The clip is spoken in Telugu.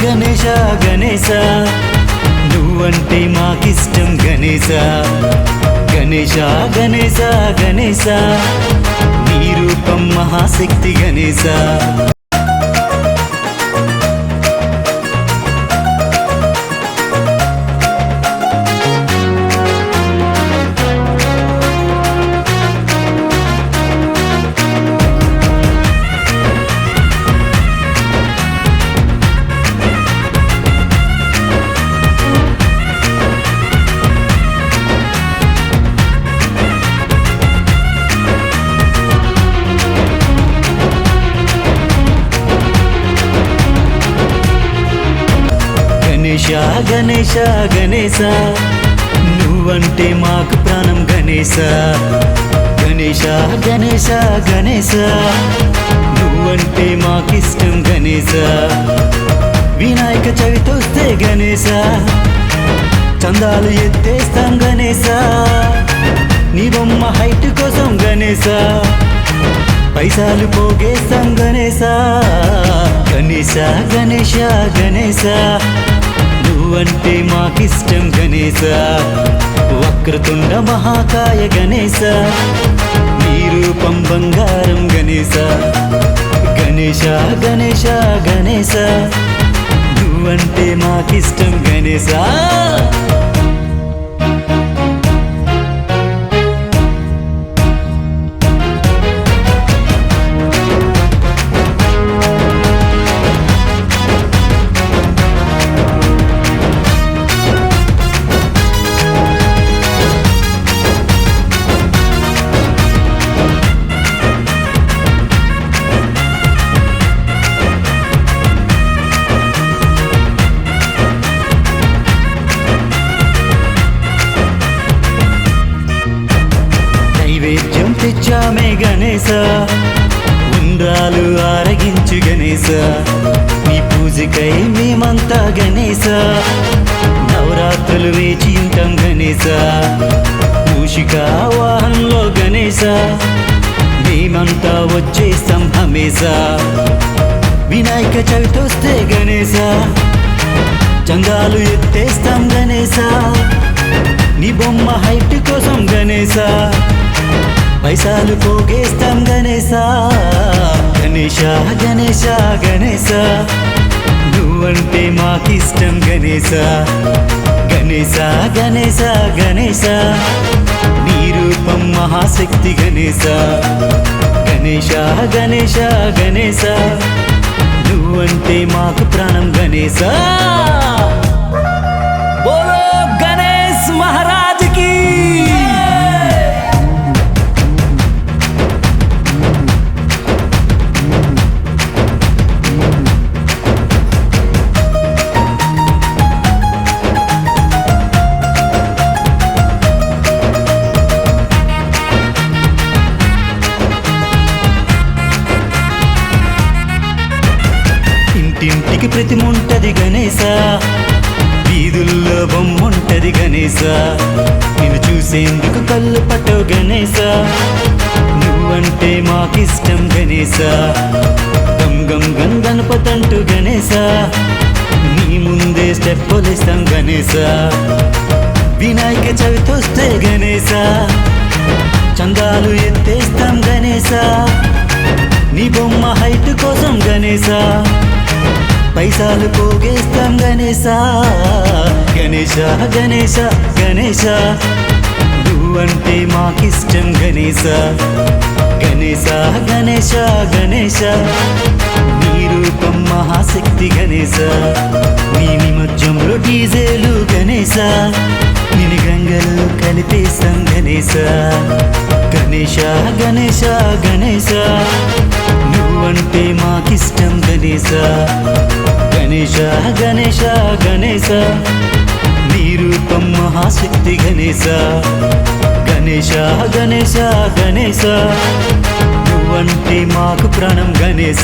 గణేశ గణేశ నువ్వంటే మాకిష్టం గణేశ గణేశ గణేశ గణేశ నీ రూపం మహాశక్తి గణేశ గణేశ గణేశ గణేశ నువ్వంటే మాకు ప్రాణం గణేశ గణేశ గణేశ గణేశ నువ్వంటే మాకిష్టం గణేశ వినాయక చవితి వస్తే గణేశ చందాలు ఎత్తేస్తాం గణేశ నీ బొమ్మ హైట్ కోసం గణేశ పైసలు పోగేస్తాం గణేశ గణేశ గణేశ గణేశ నువ్వంటే మాకిష్టం గణేశ వక్రతుండ మహాకాయ గణేశ నీ రూపం బంగారం గణేశ గణేశ గణేశ గణేశ నువ్వంటే మాకిష్టం గణేశ నైవేద్యం తెచ్చామే గణేశ ఉండ్రాలు ఆరగించు గణేశ నీ పూజకై మేమంతా గణేశ నవరాత్రులు వేచి ఉంటాం గణేశ మూషిక వాహనంలో గణేశ మేమంతా వచ్చేస్తాం హమేశ వినాయక చవితి వస్తే గణేశ చందాలు ఎత్తేస్తాం గణేశ నీ బొమ్మ హైట్ కోసం గణేశ పైసలు పోగేస్తాం గణేశ గణేశ గణేశ గణేశ నువ్వంటే మాకిష్టం గణేశ గణేశ గణేశ గణేశ నీ రూపం మహాశక్తి గణేశ గణేశ గణేశ గణేశ నువ్వంటే మాకు ప్రాణం గణేశ బోలో గణేష్ మహారాజ్ కి ఇంటింటికి ప్రతిముంటది గణేశ వీధుల్లో బొమ్ముంటది గణేశ నిన్ను చూసేందుకు కళ్ళు పట్టవు గణేశ నువ్వంటే మాకిష్టం గణేశ గం గం గం గణపతంటూ గణేశ నీ ముందే స్టెప్పులేస్తాం గణేశ వినాయక చవితి వస్తే గణేశ చందాలు ఎత్తేస్తాం గణేశ నీ బొమ్మ హైట్ కోసం గణేశ పైసలు పోగేస్తాం గణేశ గణేశ గణేశ గణేశ నువ్వంటే మాకిష్టం గణేశ గణేశ గణేశ గణేశ నీ రూపం మహాశక్తి గణేశ నీ నిమజ్జంలో డీజేలు గణేశ నిన్ను గంగలు కలిపేస్తాం గణేశ గణేశ గణేశ గణేశ నువ్వంటే మాకిష్టం గణేశ గణేశ గణేశ గణేశ నీ రూపం మహాశక్తి గణేశ గణేశ గణేశ గణేశ నువ్వంటే మాకు ప్రాణం గణేశ